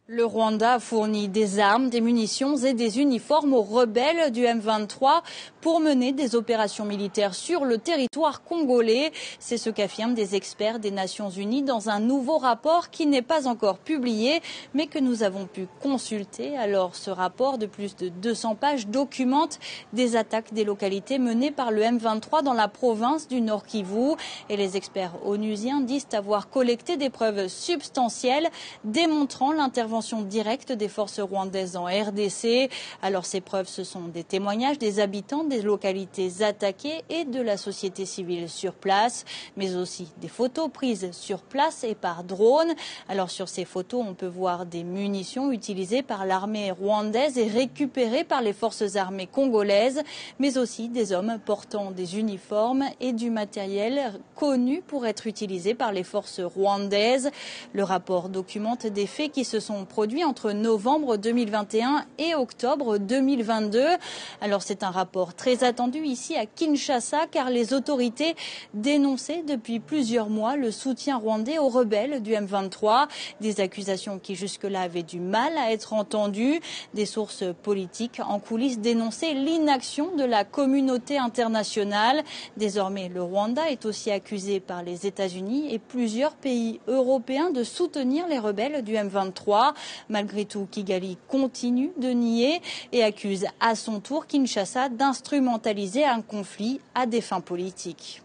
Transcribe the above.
Le Rwanda a fourni des armes, des munitions et des uniformes aux rebelles du M23 pour mener des opérations militaires sur le territoire congolais. C'est ce qu'affirment des experts des Nations Unies dans un nouveau rapport qui n'est pas encore publié, mais que nous avons pu consulter. Alors, ce rapport de plus de 200 pages documente des attaques des localités menées par le M23 dans la province du Nord Kivu. Et les experts onusiens disent avoir collecté des preuves substantielles démontrant l'intervention directe des forces rwandaises en RDC. Alors ces preuves, ce sont des témoignages des habitants des localités attaquées et de la société civile sur place, mais aussi des photos prises sur place et par drone. Alors sur ces photos, on peut voir des munitions utilisées par l'armée rwandaise et récupérées par les forces armées congolaises, mais aussi des hommes portant des uniformes et du matériel connu pour être utilisé par les forces rwandaises. Le rapport documente des faits qui se sont produits entre novembre 2021 et octobre 2022. Alors c'est un rapport très attendu ici à Kinshasa car les autorités dénonçaient depuis plusieurs mois le soutien rwandais aux rebelles du M23. Des accusations qui jusque-là avaient du mal à être entendues. Des sources politiques en coulisses dénonçaient l'inaction de la communauté internationale. Désormais, le Rwanda est aussi accusé par les États-Unis et plusieurs pays européens de soutenir les rebelles du M23. Malgré tout, Kigali continue de nier et accuse à son tour Kinshasa d'instrumentaliser un conflit à des fins politiques.